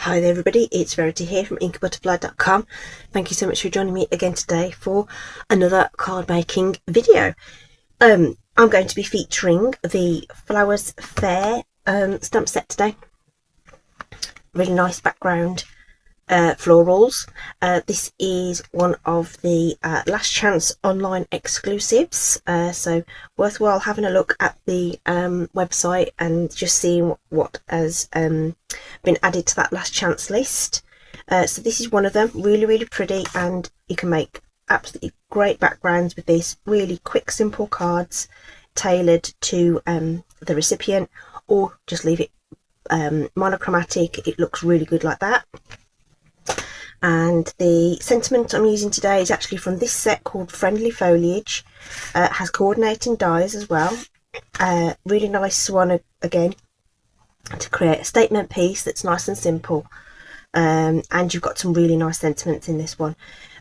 Hi there everybody, it's Verity here from inkybutterfly.com. Thank you so much for joining me again today for another card making video. I'm going to be featuring the Flowers Fair stamp set today. Really nice background florals. This is one of the last chance online exclusives, so worthwhile having a look at the website and just seeing what has been added to that last chance list. So this is one of them, really pretty, and you can make absolutely great backgrounds with these really quick simple cards tailored to the recipient, or just leave it monochromatic. It looks really good like that. And the sentiment I'm using today is actually from this set called Friendly Foliage. It has coordinating dies as well. Really nice one again to create a statement piece that's nice and simple, and you've got some really nice sentiments in this one.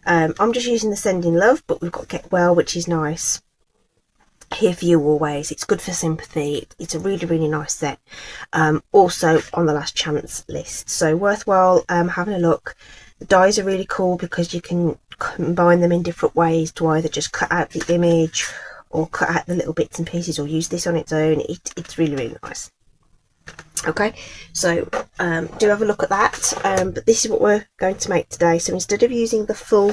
I'm just using the Sending Love, but we've got Get Well, which is nice. Here for You Always, it's good for sympathy. It's a really nice set, also on the last chance list, so worthwhile having a look. The dies are really cool because you can combine them in different ways to either just cut out the image or cut out the little bits and pieces, or use this on its own. It's really nice. Okay, so do have a look at that, but this is what we're going to make today. So instead of using the full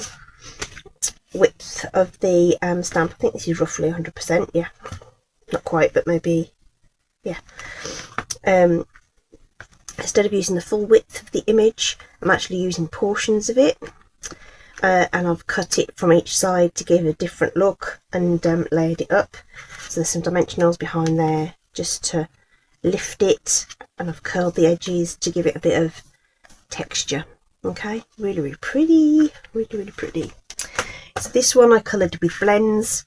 width of the stamp, I think this is roughly 100%, yeah, not quite, but maybe, yeah. Instead of using the full width of the image, I'm actually using portions of it, and I've cut it from each side to give a different look, and layered it up. So there's some dimensionals behind there just to lift it, and I've curled the edges to give it a bit of texture. Okay, really pretty, really pretty. So this one I coloured with blends.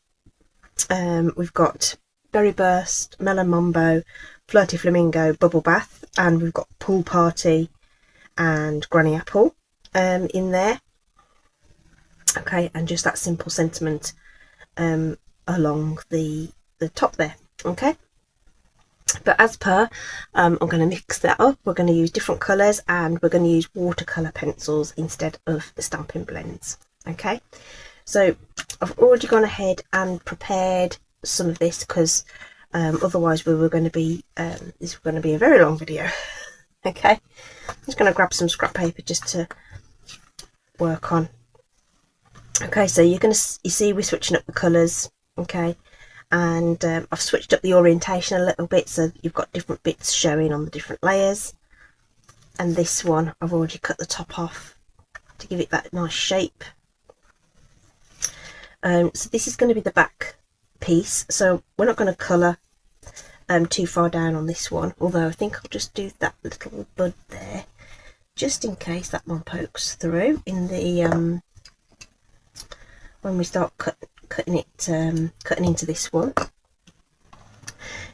We've got Berry Burst, Melon Mambo, Flirty Flamingo, Bubble Bath, and we've got Pool Party and Granny Apple in there. Okay, and just that simple sentiment along the top there. Okay, but as per, I'm going to mix that up. We're going to use different colours, and we're going to use watercolour pencils instead of the stamping blends. Okay, so I've already gone ahead and prepared some of this because otherwise we were going to be this is going to be a very long video. Okay, I'm just going to grab some scrap paper just to work on. Okay, so you see we're switching up the colours. Okay, and I've switched up the orientation a little bit, so you've got different bits showing on the different layers. And this one I've already cut the top off to give it that nice shape. So this is going to be the back piece, so we're not going to colour too far down on this one, although I think I'll just do that little bud there just in case that one pokes through in the when we start cutting into this one.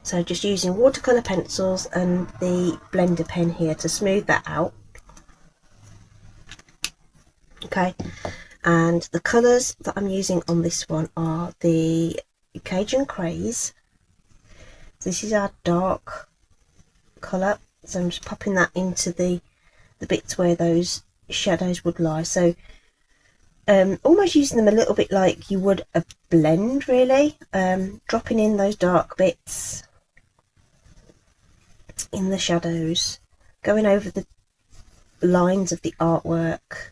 So just using watercolour pencils and the blender pen here to smooth that out. Okay, and the colours that I'm using on this one are the Cajun Craze. This is our dark colour, so I'm just popping that into the bits where those shadows would lie. So almost using them a little bit like you would a blend, really, dropping in those dark bits in the shadows, going over the lines of the artwork.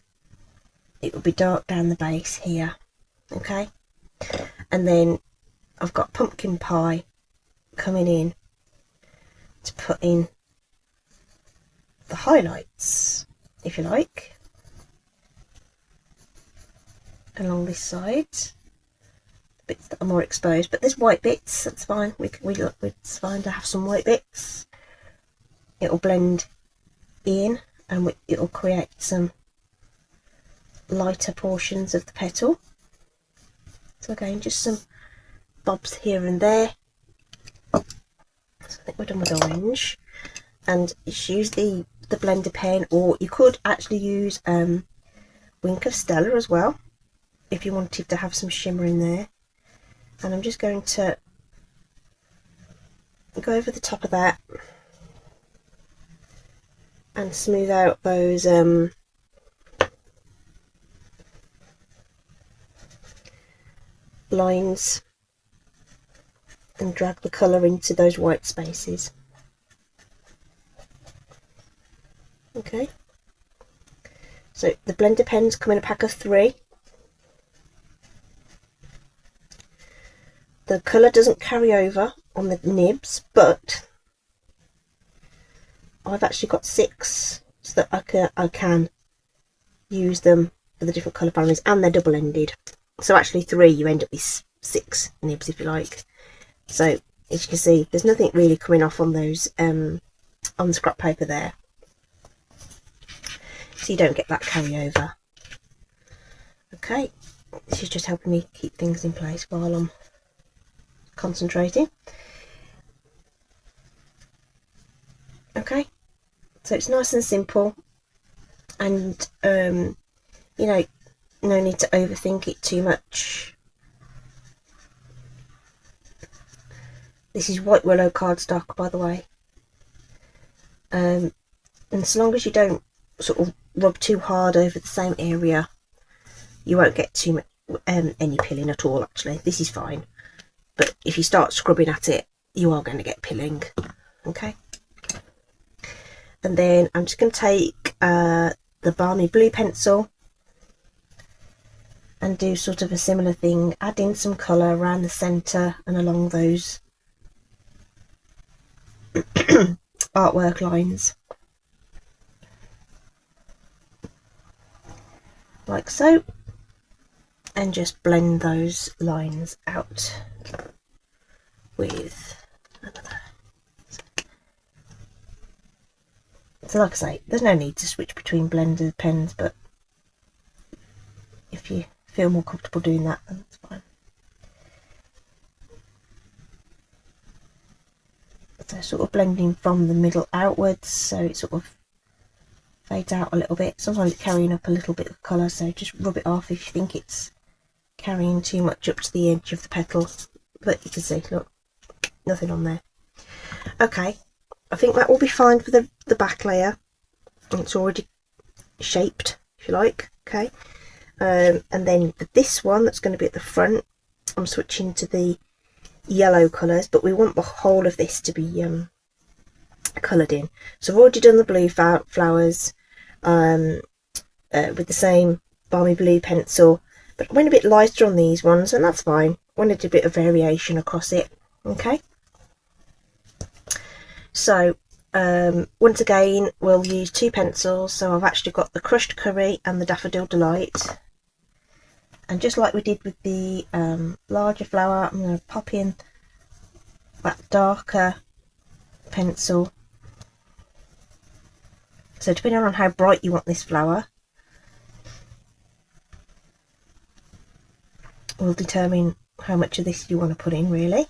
It will be dark down the base here. Okay, and then I've got Pumpkin Pie coming in to put in the highlights, if you like, along this side, the bits that are more exposed. But there's white bits, that's fine. It's fine to have some white bits. It'll blend in, and it'll create some lighter portions of the petal. So again, just some bobs here and there. So I think we're done with orange, and just use the blender pen, or you could actually use Wink of Stella as well if you wanted to have some shimmer in there. And I'm just going to go over the top of that and smooth out those lines and drag the colour into those white spaces. Okay, so the blender pens come in a pack of 3. The colour doesn't carry over on the nibs, but I've actually got 6 so that I can use them for the different colour families, and they're double-ended. So actually 3, you end up with 6 nibs if you like. So as you can see, there's nothing really coming off on those on the scrap paper there, so you don't get that carryover. Okay, this is just helping me keep things in place while I'm concentrating. Okay, so it's nice and simple, and you know, no need to overthink it too much. This is white willow cardstock, by the way, and so long as you don't sort of rub too hard over the same area, you won't get too much any pilling at all. Actually, this is fine, but if you start scrubbing at it, you are going to get pilling. Okay, and then I'm just going to take the balmy blue pencil and do sort of a similar thing, add in some colour around the centre and along those artwork lines, like so, and just blend those lines out with another. So like I say, there's no need to switch between blender pens, but if you feel more comfortable doing that, then that's fine. So sort of blending from the middle outwards, so it sort of fades out a little bit. Sometimes it's carrying up a little bit of colour, so just rub it off if you think it's carrying too much up to the edge of the petal. But you can see, look, nothing on there. Okay, I think that will be fine for the back layer. It's already shaped, if you like. Okay, and then for this one that's going to be at the front, I'm switching to the yellow colours, but we want the whole of this to be coloured in. So I've already done the blue flowers with the same balmy blue pencil, but I went a bit lighter on these ones, and that's fine. I wanted a bit of variation across it. Okay, so once again we'll use 2 pencils. So I've actually got the crushed curry and the daffodil delight, and just like we did with the larger flower, I'm going to pop in that darker pencil. So depending on how bright you want this flower will determine how much of this you want to put in, really.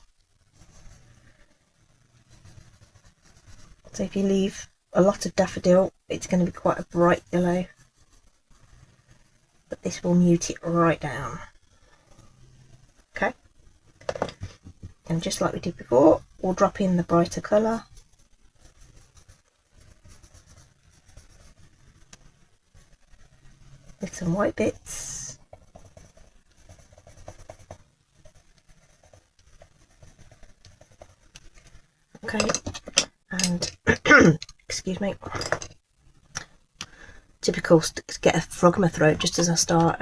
So if you leave a lot of daffodil, it's going to be quite a bright yellow, but this will mute it right down. Okay, and just like we did before, we'll drop in the brighter colour. With some white bits. Okay, and excuse me, typical to get a frog in my throat just as I start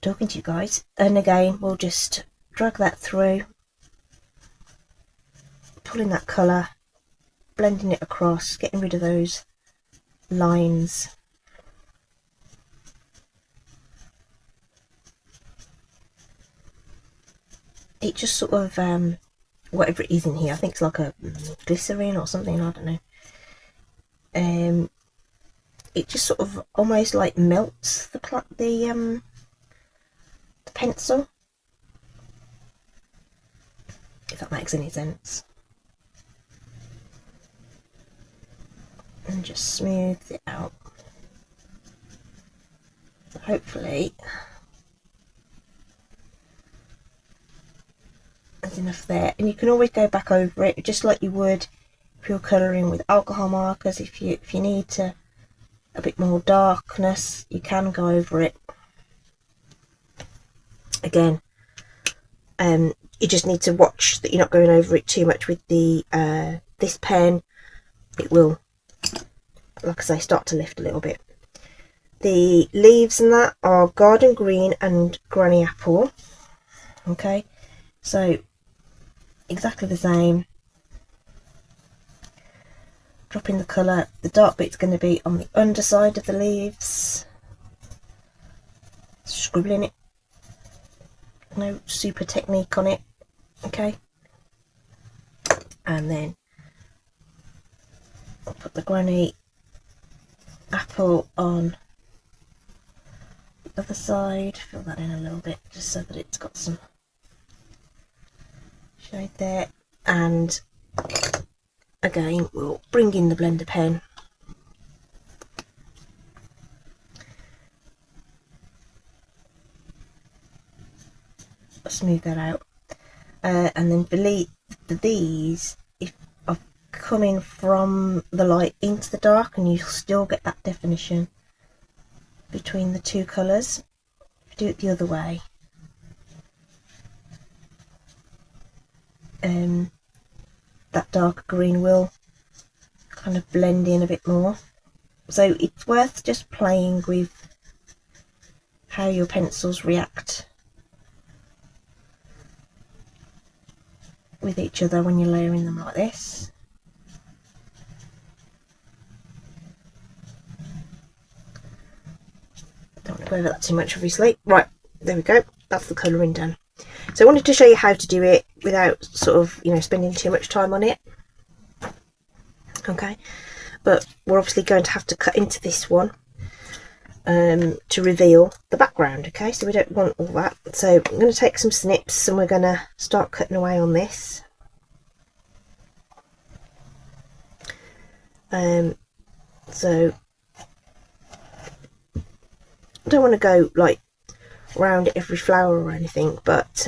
talking to you guys. And again, we'll just drag that through, pulling that colour, blending it across, getting rid of those lines. It just sort of whatever it is in here, I think it's like a glycerin or something, I don't know. It just sort of almost like melts the pencil, if that makes any sense, and just smooths it out. So hopefully there's enough there, and you can always go back over it just like you would pure colouring with alcohol markers. If you need to a bit more darkness, you can go over it. Again, you just need to watch that you're not going over it too much with the this pen. It will, like I say, start to lift a little bit. The leaves and that are garden green and granny apple. Okay, so exactly the same. Dropping the colour. The dark bit's going to be on the underside of the leaves. Scribbling it. No super technique on it. Okay. And then I'll put the granny apple on the other side. Fill that in a little bit just so that it's got some shade there. And again, we'll bring in the blender pen. Smooth that out. And then these, if I've coming from the light into the dark, and you still get that definition between the two colours. If you do it the other way, that darker green will kind of blend in a bit more. So it's worth just playing with how your pencils react with each other when you're layering them like this. Don't want to go over that too much, obviously. Right, there we go. That's the colouring done. So I wanted to show you how to do it without sort of, you know, spending too much time on it. Okay, but we're obviously going to have to cut into this one to reveal the background. Okay, so we don't want all that. So I'm going to take some snips and we're going to start cutting away on this. So I don't want to go like around every flower or anything, but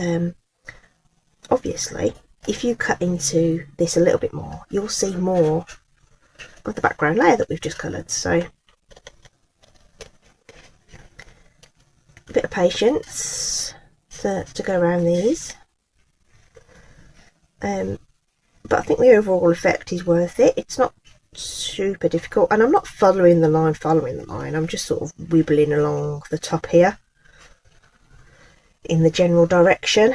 obviously if you cut into this a little bit more, you'll see more of the background layer that we've just coloured. So a bit of patience to go around these, but I think the overall effect is worth it. It's not super difficult, and I'm not following the line, I'm just sort of wibbling along the top here in the general direction.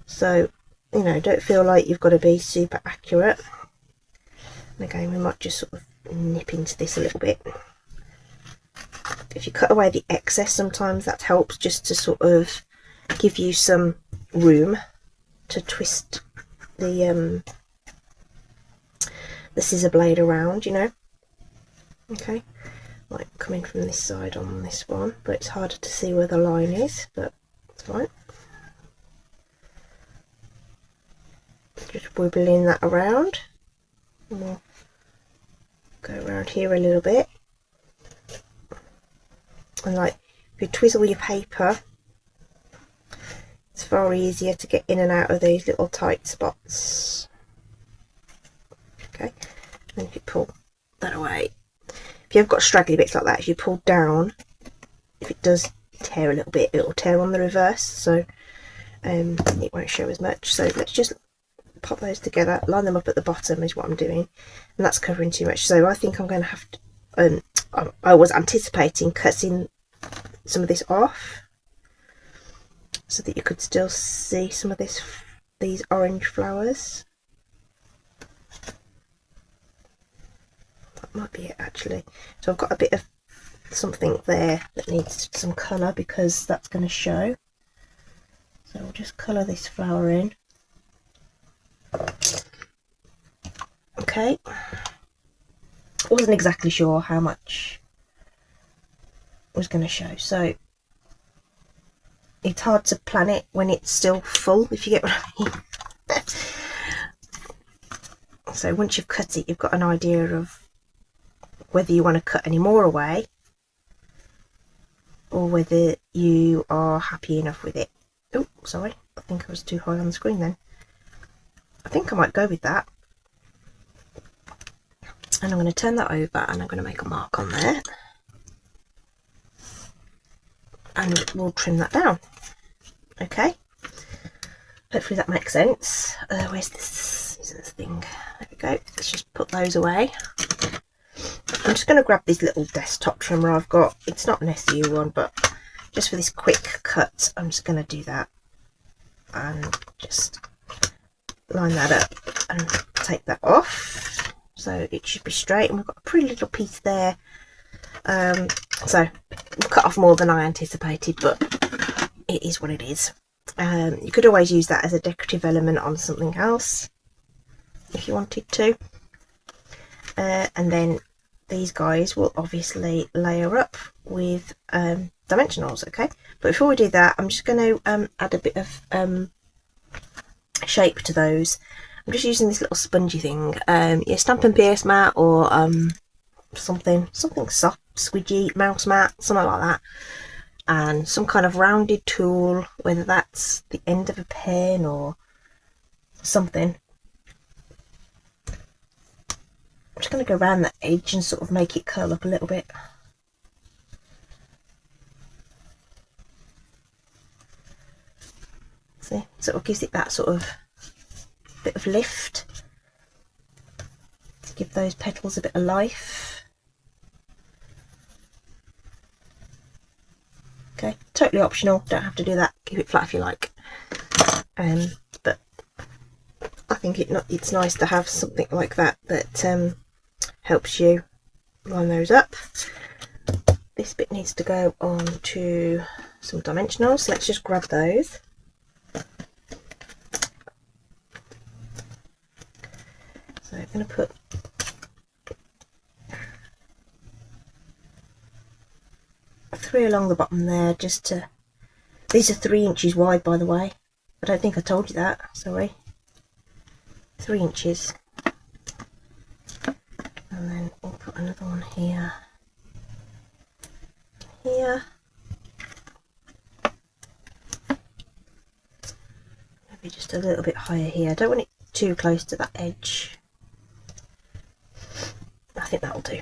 So, you know, don't feel like you've got to be super accurate. And again, we might just sort of nip into this a little bit. If you cut away the excess, sometimes that helps just to sort of give you some room to twist the scissor blade around, you know. Okay, like coming from this side on this one, but it's harder to see where the line is, but it's fine. Just wibbling that around, and we'll go around here a little bit. And like, if you twizzle your paper, it's far easier to get in and out of these little tight spots. Okay, and if you pull that away, if you've got straggly bits like that, if you pull down, if it does tear a little bit, it will tear on the reverse, so it won't show as much. So let's just pop those together, line them up at the bottom is what I'm doing, and that's covering too much. So I think I'm going to have to, I was anticipating cutting some of this off so that you could still see some of these orange flowers. That might be it actually. So I've got a bit of something there that needs some colour because that's going to show. So we'll just colour this flower in. Okay, wasn't exactly sure how much was going to show, so it's hard to plan it when it's still full, if you get what I mean. So once you've cut it, you've got an idea of whether you want to cut any more away or whether you are happy enough with it. Oh, sorry, I think I was too high on the screen then. I think I might go with that. And I'm going to turn that over and I'm going to make a mark on there. And we'll trim that down. Okay. Hopefully that makes sense. Where's this thing? There we go. Let's just put those away. I'm just going to grab this little desktop trimmer I've got. It's not an SU one, but just for this quick cut, I'm just going to do that. And just line that up and take that off. So it should be straight, and we've got a pretty little piece there. So we've cut off more than I anticipated, but it is what it is. You could always use that as a decorative element on something else if you wanted to. And then these guys will obviously layer up with dimensionals, okay? But before we do that, I'm just going to add a bit of shape to those. I'm just using this little spongy thing, yeah, Stampin' Pierce mat, or something soft, squidgy, mouse mat, something like that, and some kind of rounded tool, whether that's the end of a pen or something. I'm just going to go around the edge and sort of make it curl up a little bit. See, sort of gives it that sort of bit of lift to give those petals a bit of life. Okay, totally optional, don't have to do that, keep it flat if you like. But I think it's nice to have something like that that helps you line those up. This bit needs to go on to some dimensionals, so let's just grab those. So I'm going to put three along the bottom there, just to, these are 3 inches wide, by the way. I don't think I told you that, sorry. 3 inches. And then we'll put another one here. Here. Maybe just a little bit higher here. I don't want it too close to that edge. I think that'll do.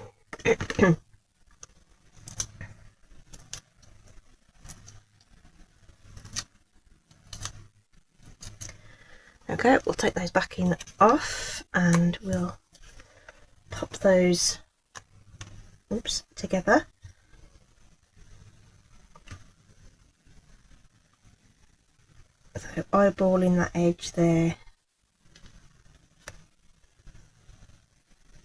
Okay, we'll take those backing off and we'll pop those together. So eyeballing that edge there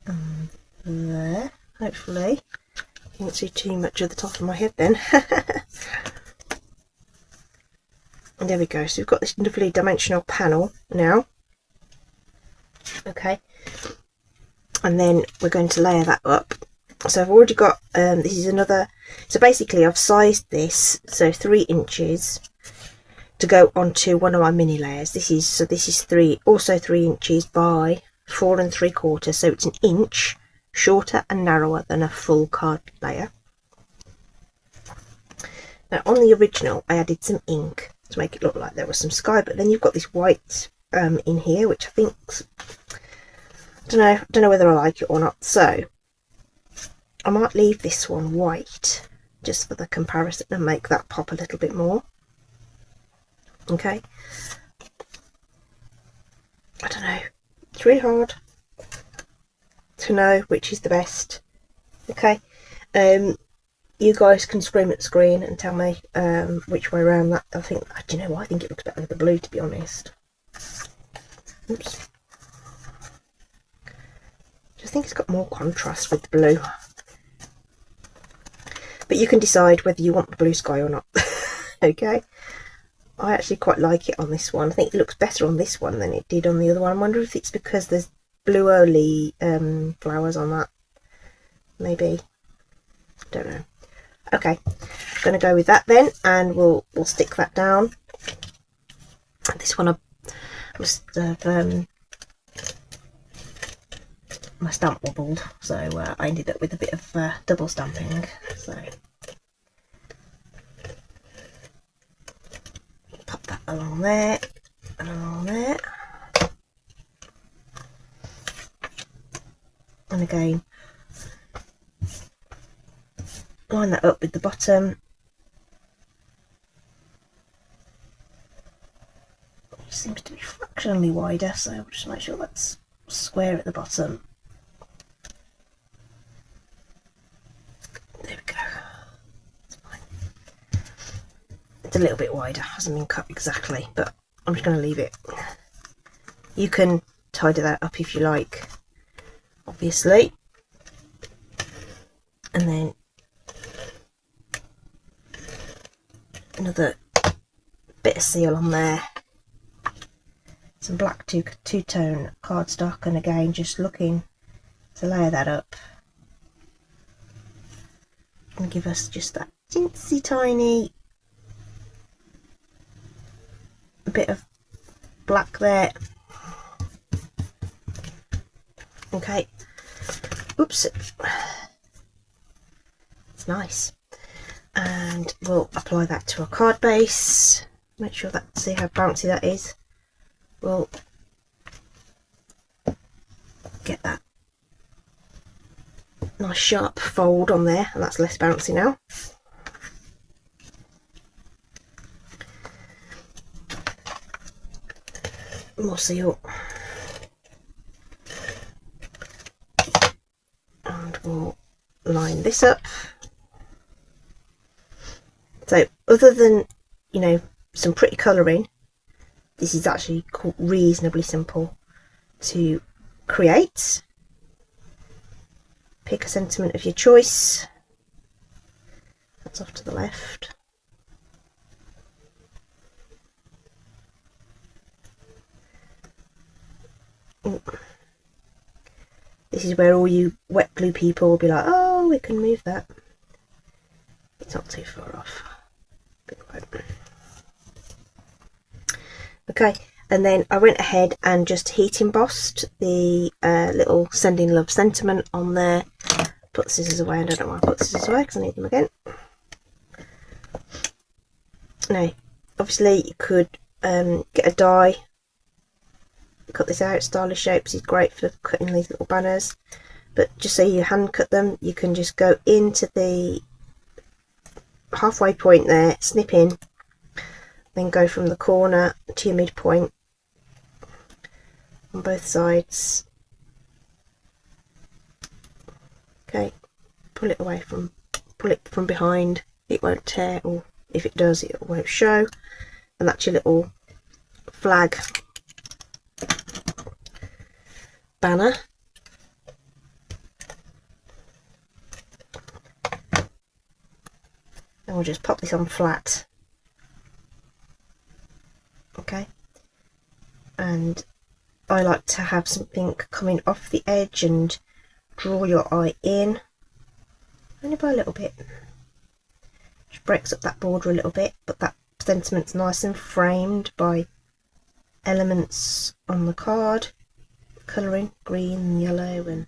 and there. Hopefully you can't see too much of the top of my head then. And there we go, so we've got this lovely dimensional panel now. Okay, and then we're going to layer that up. So I've already got this is another, so basically I've sized this so 3 inches to go onto one of my mini layers. This is also 3 inches by 4 3/4, so it's an inch shorter and narrower than a full card layer. Now on the original I added some ink to make it look like there was some sky, but then you've got this white in here, which I think, I don't know whether I like it or not, so I might leave this one white just for the comparison and make that pop a little bit more. Okay, I don't know, it's really hard to know which is the best. Okay, you guys can scream at the screen and tell me which way around that. I think, do you know what, I think it looks better with the blue, to be honest. Oops. I think it's got more contrast with the blue. But you can decide whether you want the blue sky or not. Okay, I actually quite like it on this one. I think it looks better on this one than it did on the other one. I wonder if it's because there's blue only flowers on that, maybe, don't know. Okay, I'm going to go with that then, and we'll stick that down. This one I must have my stamp wobbled, so I ended up with a bit of double stamping. So pop that along there and along there, and again line that up with the bottom. It seems to be fractionally wider, so we'll just make sure that's square at the bottom. There we go. That's fine. It's a little bit wider, hasn't been cut exactly, but I'm just going to leave it. You can tidy that up if you like, obviously. And then another bit of seal on there. Some black two-tone cardstock, and again just looking to layer that up and give us just that teensy tiny bit of black there. Okay, oops, it's nice. And we'll apply that to a card base. Make sure that, see how bouncy that is. We'll get that nice sharp fold on there, and that's less bouncy now. More seal. And we'll line this up. So other than, you know, some pretty colouring, this is actually reasonably simple to create. Pick a sentiment of your choice. That's off to the left. Ooh. This is where all you wet glue people will be like, oh, we can move that. It's not too far off. Okay, and then I went ahead and just heat embossed the little sending love sentiment on there. Put the scissors away, and I don't want to put the scissors away because I need them again. Now, obviously you could get a die, cut this out. Stylish Shapes is great for cutting these little banners, but just so you hand cut them, you can just go into the halfway point there, snip in, then go from the corner to your midpoint on both sides. Okay, pull it from behind. It won't tear, or if it does, it won't show. And that's your little flag banner. And we'll just pop this on flat. Okay, and I like to have something coming off the edge and draw your eye in, only by a little bit. Just breaks up that border a little bit, but that sentiment's nice and framed by elements on the card, colouring green and yellow, and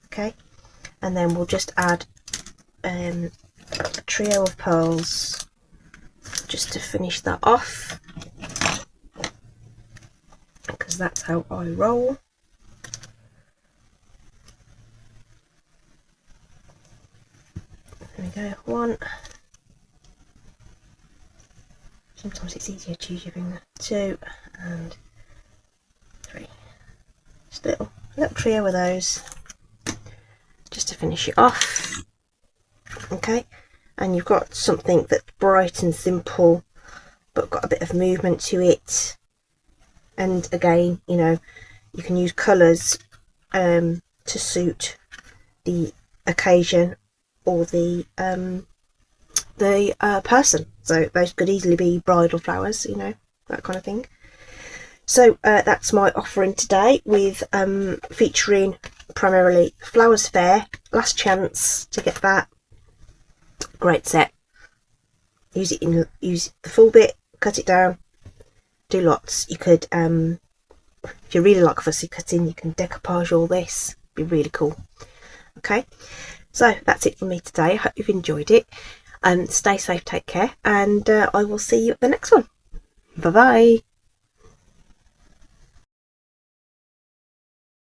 okay. And then we'll just add a trio of pearls just to finish that off, because that's how I roll. There we go, one. Sometimes it's easier to use your finger. Two and three. Just a little trio of those just to finish it off. Okay, and you've got something that's bright and simple but got a bit of movement to it. And again, you know, you can use colours to suit the occasion or the person. So those could easily be bridal flowers, you know, that kind of thing. So that's my offering today, with featuring primarily Flowers Fair. Last chance to get that. Great set. Use the full bit, cut it down, do lots. You could, if you really like fussy cutting, you can decoupage all this. Be really cool. Okay, so that's it from me today. I hope you've enjoyed it. Stay safe, take care, and I will see you at the next one. Bye bye.